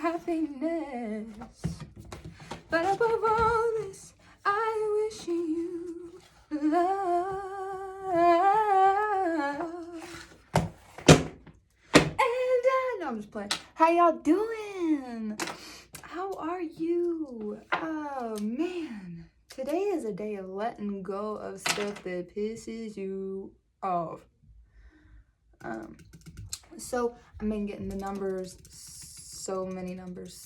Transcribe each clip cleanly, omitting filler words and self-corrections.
happiness. But above all this, I wish you love. And no, I'm just playing. How y'all doing? How are you? Oh man, today is a day of letting go of stuff that pisses you off. So I've been getting the numbers, so many numbers.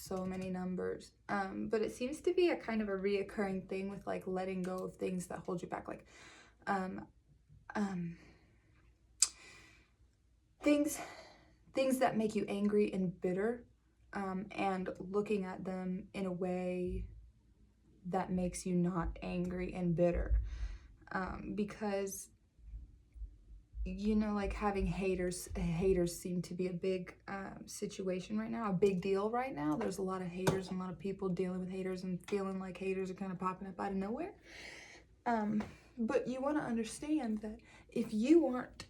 But it seems to be a kind of a reoccurring thing with like letting go of things that hold you back, like things that make you angry and bitter, and looking at them in a way that makes you not angry and bitter, because you know, like having haters seem to be a big situation right now, a big deal right now. There's a lot of haters and a lot of people dealing with haters and feeling like haters are kind of popping up out of nowhere. But you want to understand that if you aren't,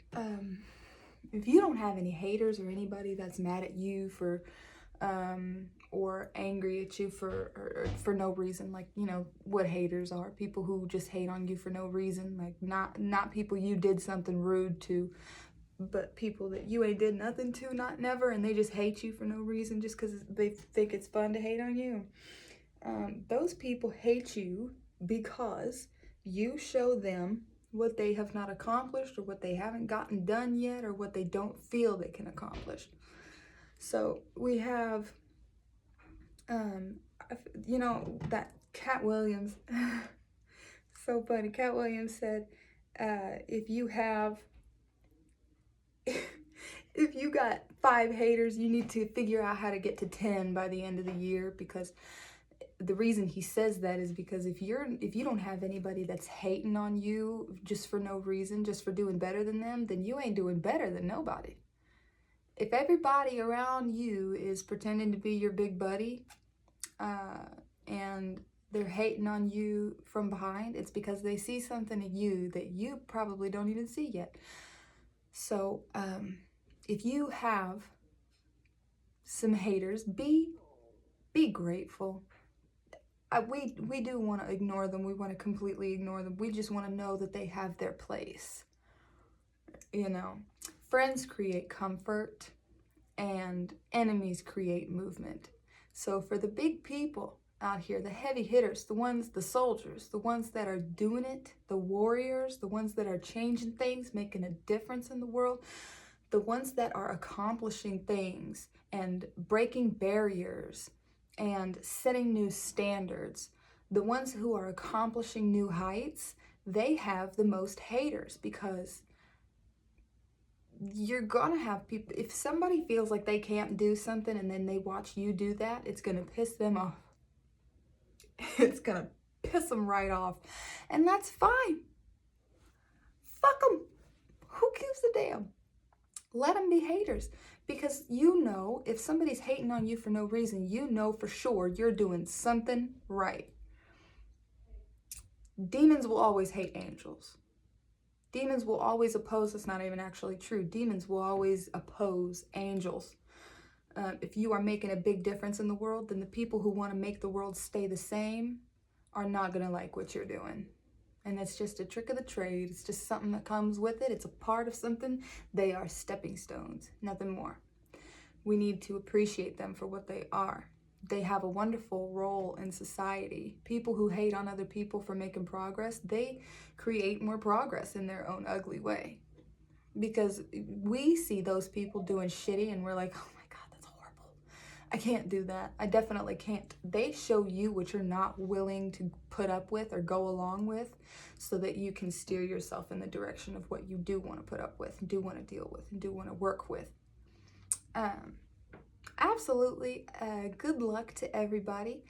if you don't have any haters or anybody that's mad at you for, or angry at you for no reason, like, you know what haters are, people who just hate on you for no reason, like not people you did something rude to, but people that you ain't did nothing to, not never, and they just hate you for no reason just because they think it's fun to hate on you. Those people hate you because you show them what they have not accomplished, or what they haven't gotten done yet, or what they don't feel they can accomplish. So we have, you know, that Cat Williams, so funny. Cat Williams said, if you got 5 haters, you need to figure out how to get to 10 by the end of the year, because the reason he says that is because if you don't have anybody that's hating on you just for no reason, just for doing better than them, then you ain't doing better than nobody. If everybody around you is pretending to be your big buddy, and they're hating on you from behind, it's because they see something in you that you probably don't even see yet. So if you have some haters, be grateful. We do want to ignore them. We want to completely ignore them. We just want to know that they have their place. You know, friends create comfort and enemies create movement. So for the big people out here, the heavy hitters, the soldiers, the ones that are doing it, the warriors, the ones that are changing things, making a difference in the world, the ones that are accomplishing things and breaking barriers and setting new standards, the ones who are accomplishing new heights, they have the most haters, because you're gonna have people, if somebody feels like they can't do something and then they watch you do that, it's gonna piss them off. It's gonna piss them right off, and that's fine. Fuck them. Who gives a damn? Let them be haters, because you know if somebody's hating on you for no reason, you know for sure you're doing something right. Demons will always hate angels. Demons will always oppose, that's not even actually true. Demons will always oppose angels. If you are making a big difference in the world, then the people who want to make the world stay the same are not going to like what you're doing. And it's just a trick of the trade. It's just something that comes with it. It's a part of something. They are stepping stones, nothing more. We need to appreciate them for what they are. They have a wonderful role in society. People who hate on other people for making progress, they create more progress in their own ugly way. Because we see those people doing shitty and we're like, oh my God, that's horrible. I can't do that. I definitely can't. They show you what you're not willing to put up with or go along with, so that you can steer yourself in the direction of what you do want to put up with, and do want to deal with, and do want to work with. Absolutely. Good luck to everybody.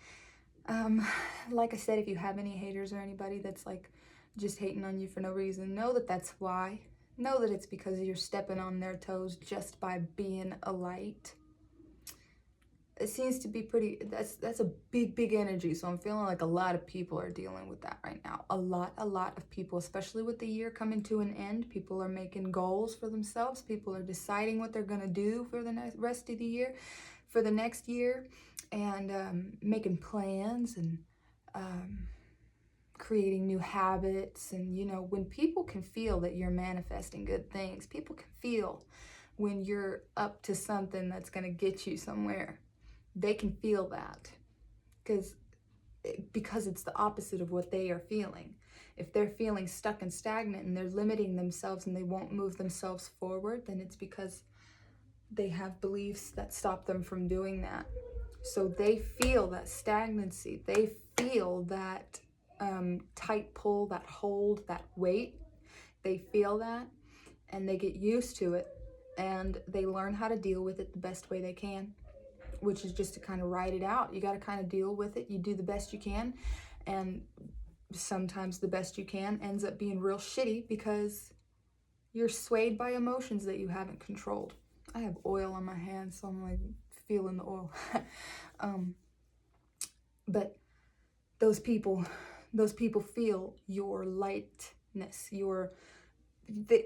Like I said, if you have any haters or anybody that's like just hating on you for no reason, know that that's why. Know that it's because you're stepping on their toes just by being a light. It seems to be pretty, that's a big energy. So I'm feeling like a lot of people are dealing with that right now. A lot of people, especially with the year coming to an end. People are making goals for themselves. People are deciding what they're going to do for the rest of the year. for the next year and making plans and creating new habits. And you know, when people can feel that you're manifesting good things, people can feel when you're up to something that's going to get you somewhere. They can feel that because it's the opposite of what they are feeling. If they're feeling stuck and stagnant and they're limiting themselves and they won't move themselves forward, then it's because they have beliefs that stop them from doing that. So they feel that stagnancy, they feel that tight pull, that hold, that weight. They feel that and they get used to it and they learn how to deal with it the best way they can, which is just to kind of ride it out. You got to kind of deal with it. You do the best you can, and sometimes the best you can ends up being real shitty because you're swayed by emotions that you haven't controlled. I have oil on my hands, so I'm like feeling the oil. But those people feel your lightness,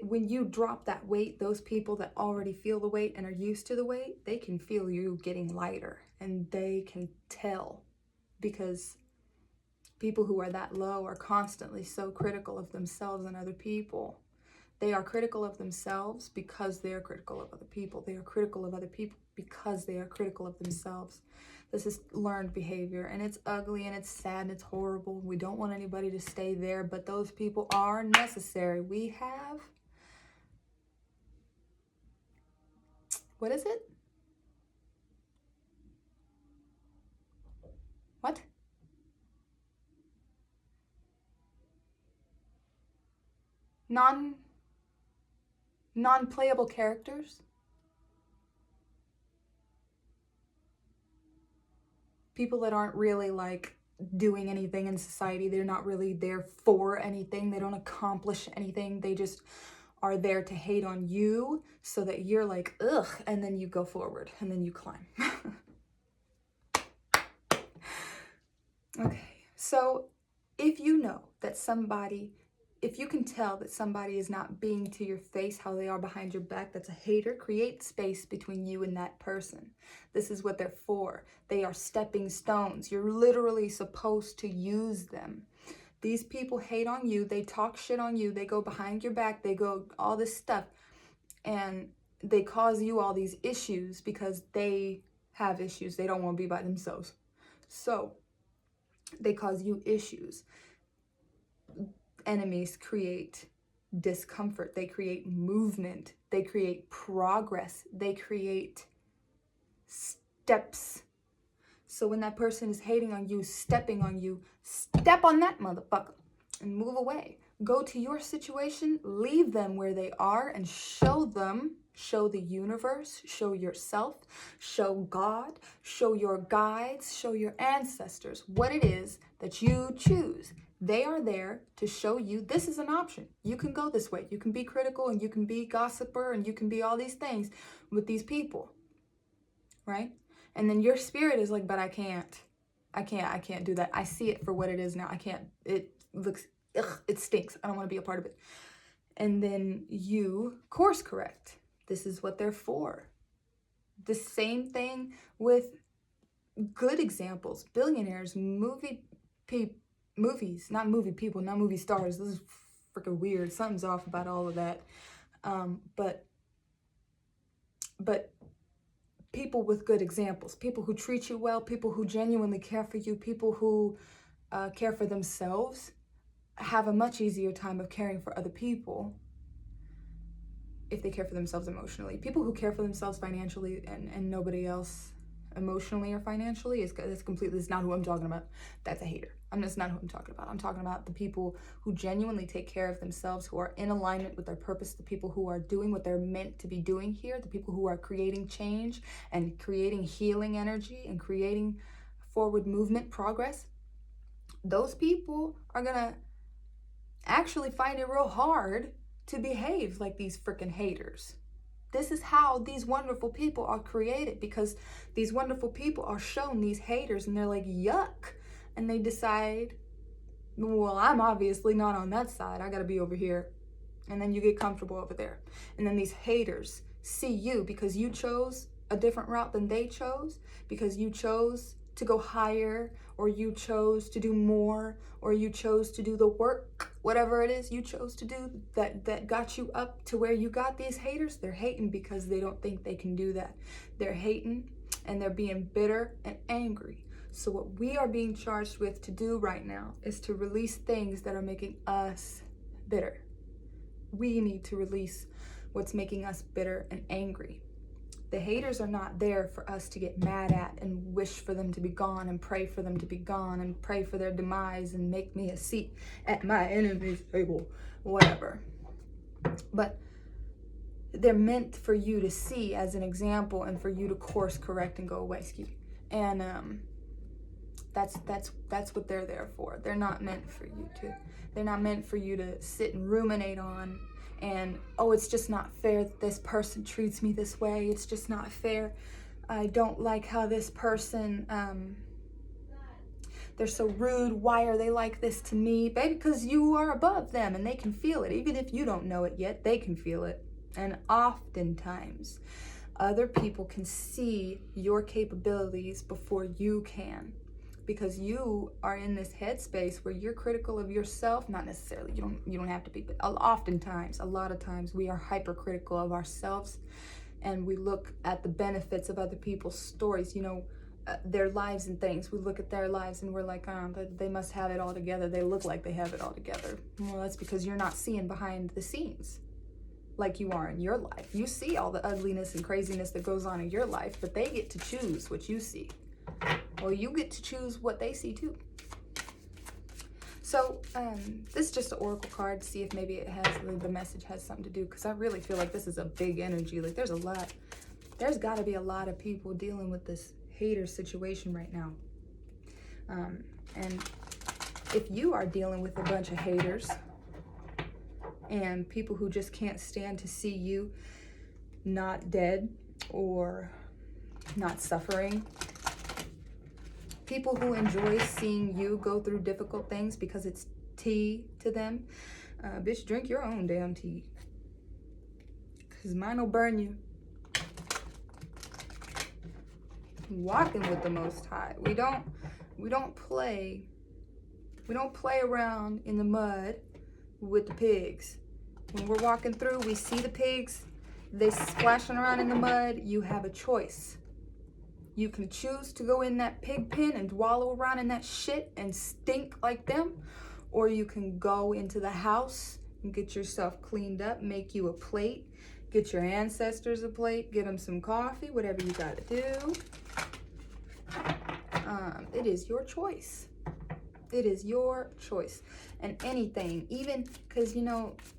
when you drop that weight, those people that already feel the weight and are used to the weight, they can feel you getting lighter, and they can tell, because people who are that low are constantly so critical of themselves and other people. They are critical of themselves because they are critical of other people. They are critical of other people because they are critical of themselves. This is learned behavior, and it's ugly and it's sad and it's horrible. We don't want anybody to stay there, but those people are necessary. We have, what is it? What? Non-playable characters? People that aren't really like doing anything in society. They're not really there for anything. They don't accomplish anything. They just are there to hate on you so that you're like, ugh, and then you go forward and then you climb. Okay, so if you know that if you can tell that somebody is not being to your face how they are behind your back, that's a hater, create space between you and that person. This is what they're for. They are stepping stones. You're literally supposed to use them. These people hate on you. They talk shit on you. They go behind your back. They go all this stuff. And they cause you all these issues because they have issues. They don't want to be by themselves. So they cause you issues. Enemies create discomfort. They create movement. They create progress. They create steps. So when that person is hating on you, stepping on you, step on that motherfucker and move away. Go to your situation, leave them where they are, and show them, show the universe, show yourself, show God, show your guides, show your ancestors what it is that you choose. They are there to show you this is an option. You can go this way. You can be critical and you can be gossiper and you can be all these things with these people, right? And then your spirit is like, but I can't do that. I see it for what it is now. I can't, it looks, ugh, it stinks. I don't want to be a part of it. And then you course correct. This is what they're for. The same thing with good examples, billionaires, movies, not movie people, not movie stars. This is freaking weird. Something's off about all of that. But people with good examples, people who treat you well, people who genuinely care for you, people who care for themselves, have a much easier time of caring for other people if they care for themselves emotionally. People who care for themselves financially and nobody else emotionally or financially that's not who I'm talking about. That's a hater. That's not who I'm talking about. I'm talking about the people who genuinely take care of themselves, who are in alignment with their purpose, the people who are doing what they're meant to be doing here, the people who are creating change and creating healing energy and creating forward movement, progress. Those people are gonna actually find it real hard to behave like these freaking haters. This is how these wonderful people are created, because these wonderful people are shown these haters and they're like, yuck. And they decide, well, I'm obviously not on that side. I gotta be over here. And then you get comfortable over there. And then these haters see you because you chose a different route than they chose, because you chose to go higher, or you chose to do more, or you chose to do the work, whatever it is you chose to do that got you up to where you got. These haters, they're hating because they don't think they can do that. They're hating and they're being bitter and angry. So what we are being charged with to do right now is to release things that are making us bitter. We need to release what's making us bitter and angry. The haters are not there for us to get mad at and wish for them to be gone and pray for them to be gone and pray for their demise and make me a seat at my enemy's table, whatever. But they're meant for you to see as an example and for you to course correct and go away, and that's what they're there for. They're not meant for you to. They're not meant for you to sit and ruminate on. And, oh, it's just not fair that this person treats me this way. It's just not fair. I don't like how this person, they're so rude. Why are they like this to me? Baby, because you are above them and they can feel it. Even if you don't know it yet, they can feel it. And oftentimes, other people can see your capabilities before you can, because you are in this headspace where you're critical of yourself. Not necessarily, you don't have to be, but oftentimes, a lot of times, we are hypercritical of ourselves, and we look at the benefits of other people's stories, their lives and things. We look at their lives and we're like, they must have it all together. They look like they have it all together. Well, that's because you're not seeing behind the scenes like you are in your life. You see all the ugliness and craziness that goes on in your life, but they get to choose what you see. Well, you get to choose what they see too. So this is just an oracle card to see if maybe the message has something to do, because I really feel like this is a big energy. Like there's got to be a lot of people dealing with this hater situation right now. And if you are dealing with a bunch of haters and people who just can't stand to see you not dead or not suffering, people who enjoy seeing you go through difficult things because it's tea to them, bitch, drink your own damn tea, because mine will burn you. Walking with the Most High. We don't play around in the mud with the pigs. When we're walking through, we see the pigs, they splashing around in the mud. You have a choice. You can choose to go in that pig pen and wallow around in that shit and stink like them, or you can go into the house and get yourself cleaned up, make you a plate, get your ancestors a plate, get them some coffee, whatever you gotta do. It is your choice. It is your choice. And anything, even because,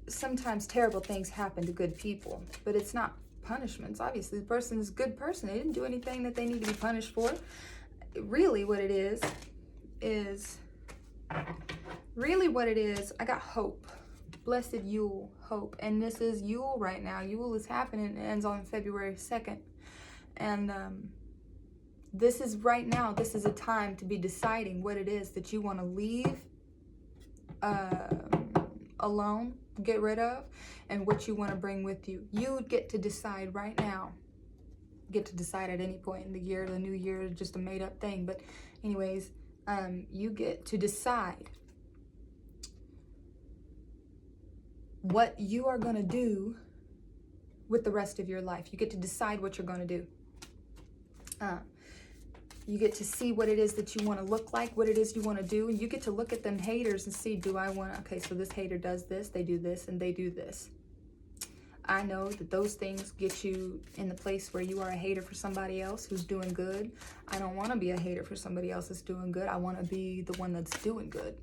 sometimes terrible things happen to good people, but it's not punishments. Obviously, the person is a good person. They didn't do anything that they need to be punished for. Really what it is, I got hope. Blessed Yule, hope. And this is Yule right now. Yule is happening. It ends on February 2nd. And this is right now. This is a time to be deciding what it is that you want to leave alone, get rid of, and what you want to bring with you. You get to decide right now. Get to decide at any point in the year. The new year is just a made-up thing. But anyways, you get to decide what you are going to do with the rest of your life. You get to decide what you're going to do. You get to see what it is that you want to look like, what it is you want to do, and you get to look at them haters and see, okay, so this hater does this, they do this, and they do this. I know that those things get you in the place where you are a hater for somebody else who's doing good. I don't want to be a hater for somebody else that's doing good. I want to be the one that's doing good.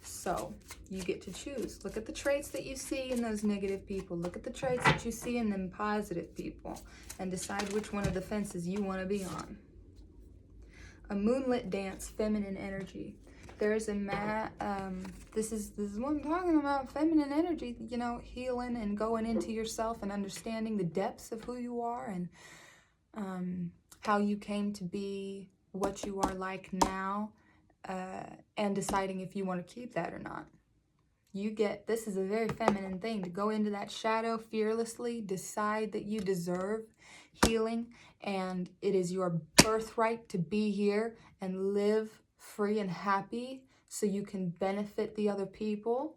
So you get to choose. Look at the traits that you see in those negative people. Look at the traits that you see in them positive people, and decide which one of the fences you want to be on. A moonlit dance, feminine energy. There's this is what I'm talking about, feminine energy, healing and going into yourself and understanding the depths of who you are and how you came to be what you are like now, and deciding if you want to keep that or not. This is a very feminine thing, to go into that shadow fearlessly, decide that you deserve healing, and it is your birthright to be here and live free and happy so you can benefit the other people.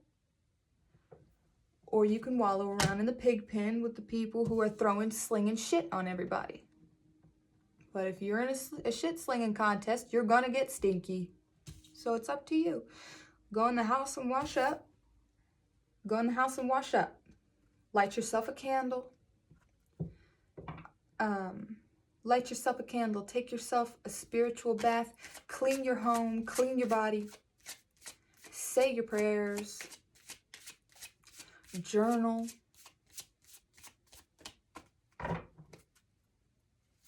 Or you can wallow around in the pig pen with the people who are slinging shit on everybody. But if you're in a shit slinging contest, you're gonna get stinky. So it's up to you. Go in the house and wash up. Go in the house and wash up. Light yourself a candle. Light yourself a candle. Take yourself a spiritual bath. Clean your home. Clean your body. Say your prayers. Journal.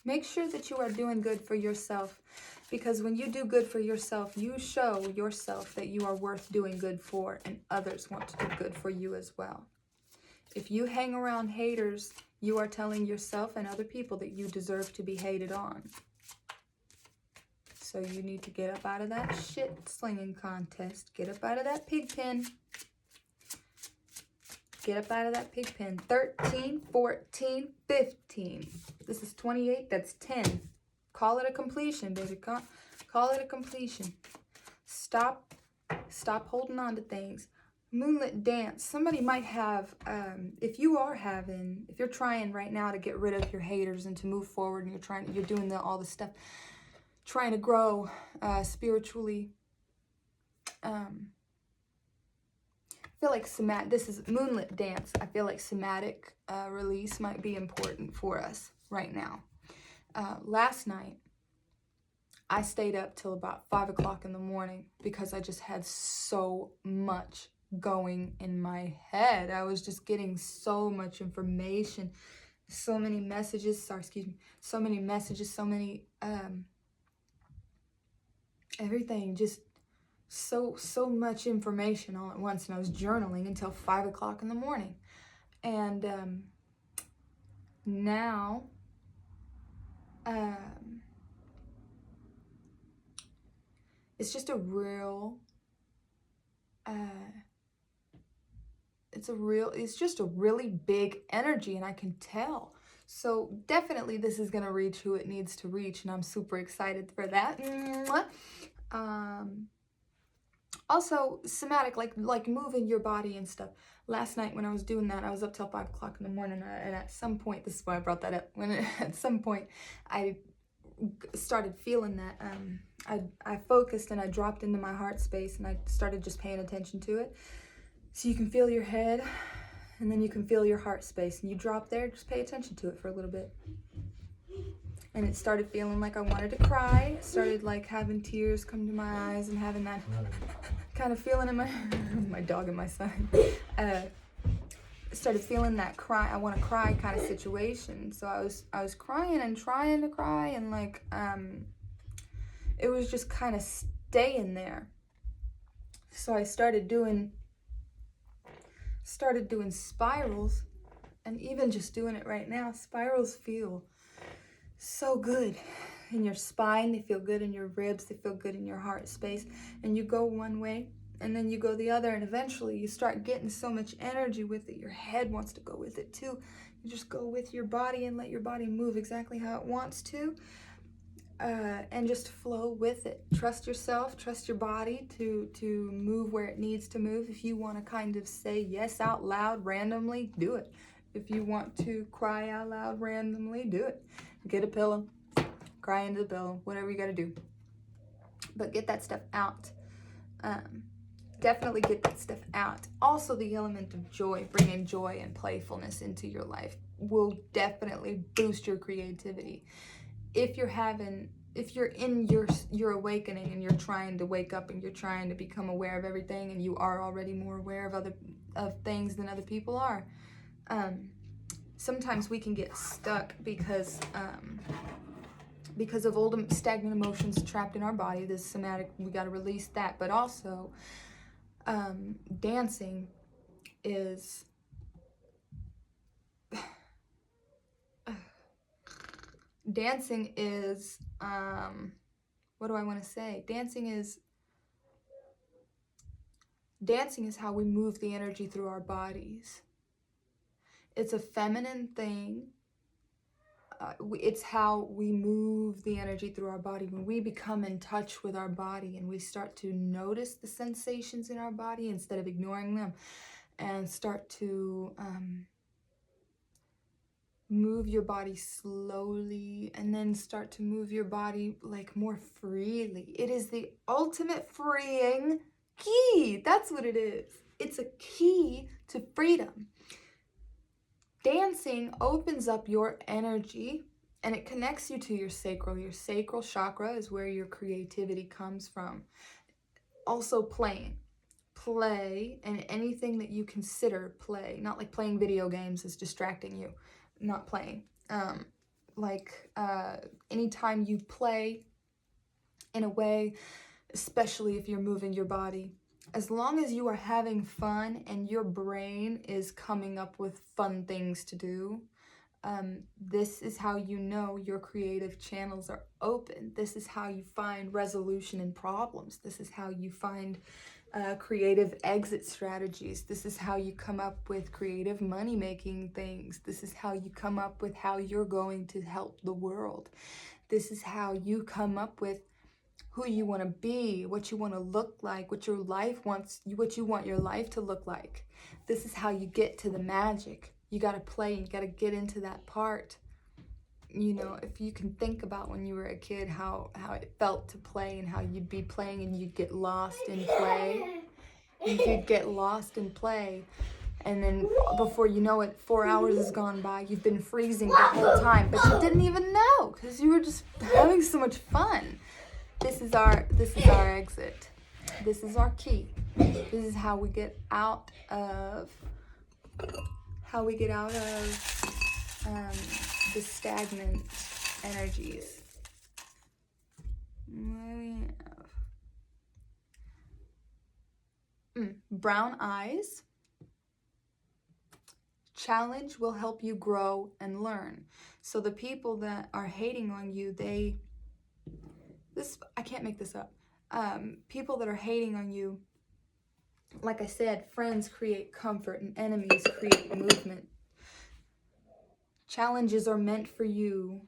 Make sure that you are doing good for yourself, because when you do good for yourself, you show yourself that you are worth doing good for, and others want to do good for you as well. If you hang around haters, you are telling yourself and other people that you deserve to be hated on. So you need to get up out of that shit slinging contest. Get up out of that pig pen. Get up out of that pig pen. 13, 14, 15. This is 28. That's 10. Call it a completion, baby. Call it a completion. Stop holding on to things. Moonlit dance. Somebody might have, if you're trying right now to get rid of your haters and to move forward, and you're doing all the stuff, trying to grow spiritually. I feel like this is moonlit dance. I feel like somatic release might be important for us right now. Last night, I stayed up till about 5 o'clock in the morning because I just had so much going in my head. I was just getting so much information, so many messages, so many everything, just so much information all at once, and I was journaling until 5 o'clock in the morning. And now it's just a real it's just a really big energy, and I can tell. So definitely this is gonna reach who it needs to reach, and I'm super excited for that. Also, somatic, like moving your body and stuff. Last night when I was doing that, I was up till 5 o'clock in the morning, and at some point, this is why I brought that up, at some point I started feeling that, I focused and I dropped into my heart space, and I started just paying attention to it. So you can feel your head, and then you can feel your heart space, and you drop there, just pay attention to it for a little bit. And it started feeling like I wanted to cry. Started like having tears come to my eyes and having that kind of feeling in my dog and my son. Started feeling that cry, I want to cry kind of situation. So I was crying and trying to cry, and like it was just kind of staying there. So I started doing spirals, and even just doing it right now, spirals feel so good in your spine. They feel good in your ribs. They feel good in your heart space. And you go one way, and then you go the other, and eventually you start getting so much energy with it. Your head wants to go with it too. You just go with your body and let your body move exactly how it wants to, and just flow with it. Trust yourself, trust your body to move where it needs to move. If you want to kind of say yes out loud randomly, do it. If you want to cry out loud randomly, do it. Get a pillow, cry into the pillow, whatever you got to do. But get that stuff out. Definitely get that stuff out. Also, the element of joy, bringing joy and playfulness into your life will definitely boost your creativity. If you're in your awakening, and you're trying to wake up, and you're trying to become aware of everything, and you are already more aware of things than other people are, sometimes we can get stuck because of old stagnant emotions trapped in our body. This somatic, we got to release that. But also, dancing is what do I want to say? Dancing is Dancing is how we move the energy through our bodies. It's a feminine thing. It's how we move the energy through our body. When we become in touch with our body and we start to notice the sensations in our body instead of ignoring them, and start to move your body slowly, and then start to move your body like more freely. It is the ultimate freeing key. That's what it is. It's a key to freedom. Dancing opens up your energy and it connects you to your sacral. Your sacral chakra is where your creativity comes from. Also playing. Play, and anything that you consider play. Not like playing video games is distracting you. Not playing. Anytime you play in a way, especially if you're moving your body, as long as you are having fun and your brain is coming up with fun things to do, this is how you know your creative channels are open. This is how you find resolution in problems. This is how you find creative exit strategies. This is how you come up with creative money-making things. This is how you come up with how you're going to help the world. This is how you come up with who you want to be, what you want to look like, what you want your life to look like. This is how you get to the magic. You got to play, you got to get into that part. You know, if you can think about when you were a kid, how it felt to play and how you'd be playing and you'd get lost in play. You'd get lost in play. And then before you know it, 4 hours has gone by. You've been freezing the whole time, but you didn't even know because you were just having so much fun. This is our exit. This is our key. This is how we get out of the stagnant energies. What do we have? Brown eyes. Challenge will help you grow and learn. So the people that are hating on you, I can't make this up. People that are hating on you, like I said, friends create comfort and enemies create movement. Challenges are meant for you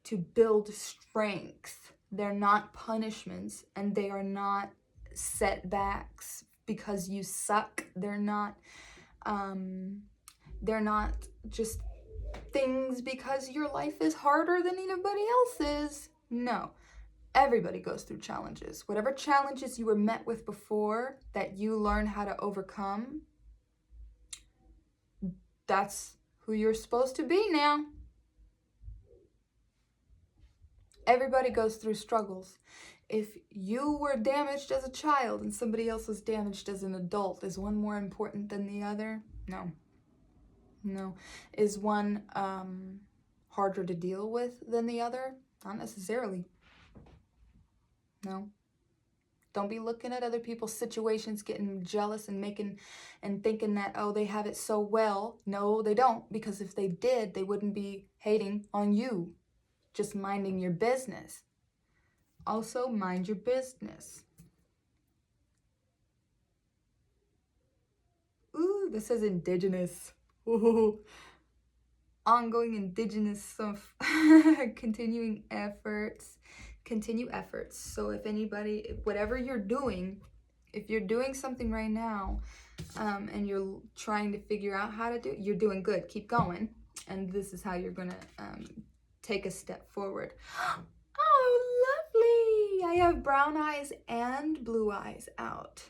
to build strength. They're not punishments, and they are not setbacks because you suck. They're not just things because your life is harder than anybody else's. No. Everybody goes through challenges. Whatever challenges you were met with before that you learn how to overcome, that's who you're supposed to be now. Everybody goes through struggles. If you were damaged as a child and somebody else was damaged as an adult, is one more important than the other? No. Is one harder to deal with than the other? Not necessarily. No. Don't be looking at other people's situations, getting jealous and thinking that, oh, they have it so well. No, they don't, because if they did, they wouldn't be hating on you. Just minding your business. Also, mind your business. Ooh, this says indigenous. Ooh. Ongoing indigenous stuff. Continuing efforts. Continue efforts. So if anybody, whatever you're doing, if you're doing something right now and you're trying to figure out how to do it, you're doing good. Keep going. And this is how you're going to take a step forward. Oh, lovely. I have brown eyes and blue eyes out.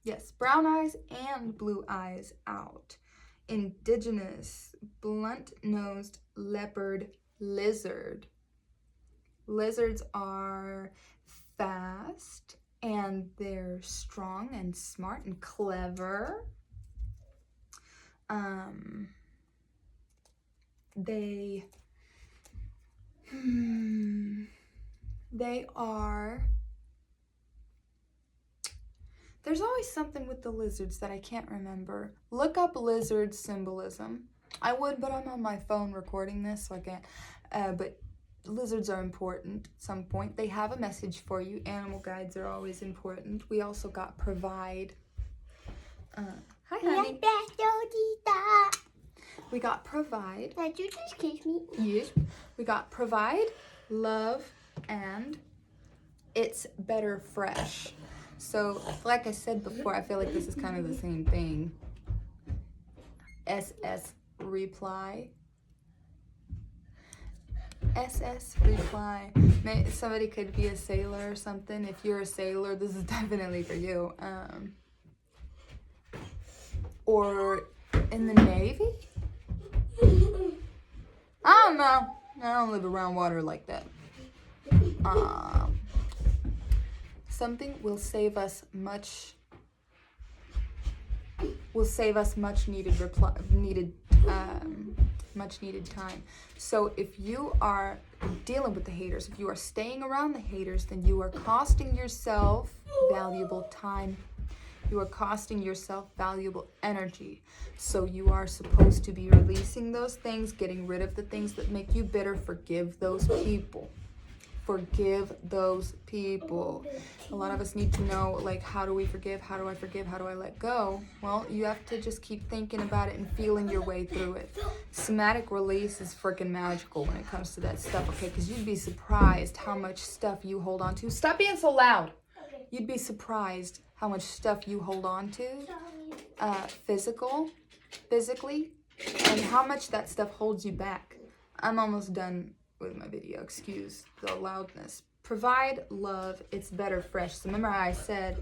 Yes, brown eyes and blue eyes out. Indigenous, blunt-nosed leopard lizard. Lizards are fast and they're strong and smart and clever. They are, there's always something with the lizards that I can't remember. Look up lizard symbolism. I would, but I'm on my phone recording this, so I can't. But lizards are important at some point. They have a message for you. Animal guides are always important. We also got provide. Hi, honey. We got provide. Did you just kiss me? Yes. We got provide, love, and it's better fresh. So, like I said before, I feel like this is kind of the same thing. SS reply. SS reply. Somebody could be a sailor or something. If you're a sailor, this is definitely for you. Or in the Navy? I don't know. I don't live around water like that. Something will save us much needed much needed time. So if you are dealing with the haters, if you are staying around the haters, then you are costing yourself valuable time. You are costing yourself valuable energy. So you are supposed to be releasing those things, getting rid of the things that make you bitter. Forgive those people. Forgive those people. A lot of us need to know, like, how do we forgive? How do I forgive? How do I let go? Well, you have to just keep thinking about it and feeling your way through it. Somatic release is freaking magical when it comes to that stuff, okay? Because you'd be surprised how much stuff you hold on to. Stop being so loud. You'd be surprised how much stuff you hold on to, physically, and how much that stuff holds you back. I'm almost done with my video, excuse the loudness. Provide love, it's better fresh. So remember how I said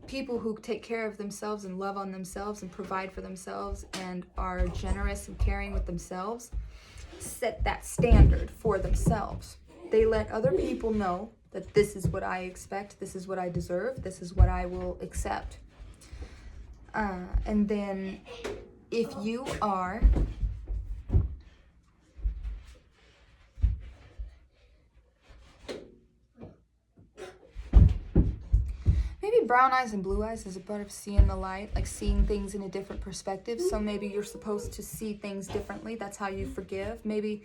people who take care of themselves and love on themselves and provide for themselves and are generous and caring with themselves set that standard for themselves. They let other people know that this is what I expect, this is what I deserve, this is what I will accept. And then if you are maybe brown eyes and blue eyes is a part of seeing the light, like seeing things in a different perspective. So maybe you're supposed to see things differently. That's how you forgive. Maybe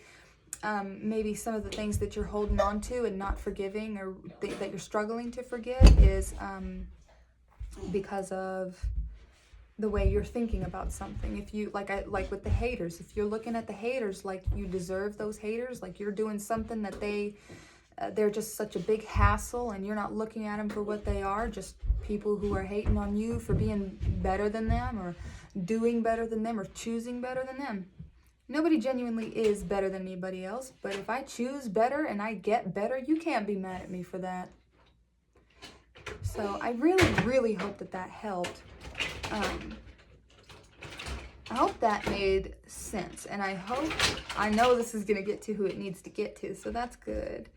some of the things that you're holding on to and not forgiving, or that you're struggling to forgive, is because of the way you're thinking about something. If you like with the haters, if you're looking at the haters like you deserve those haters, like you're doing something that they're just such a big hassle, and you're not looking at them for what they are, just people who are hating on you for being better than them, or doing better than them, or choosing better than them. Nobody genuinely is better than anybody else, but if I choose better and I get better, you can't be mad at me for that. So I really, really hope that helped. I hope that made sense, and I know this is going to get to who it needs to get to, so that's good.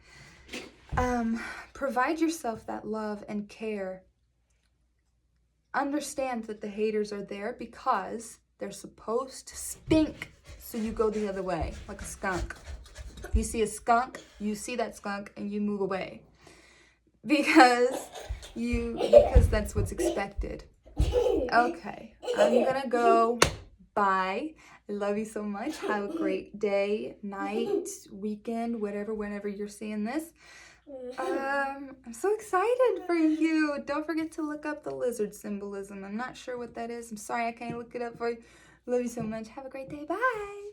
Provide yourself that love and care. Understand that the haters are there because they're supposed to stink, so you go the other way, like a skunk. You see a skunk, you see that skunk, and you move away. Because that's what's expected. Okay, I'm gonna go. Bye. I love you so much. Have a great day, night, weekend, whenever you're seeing this. I'm so excited for you. Don't forget to look up the lizard symbolism. I'm not sure what that is. I'm sorry I can't look it up for you. Love you so much. Have a great day. Bye.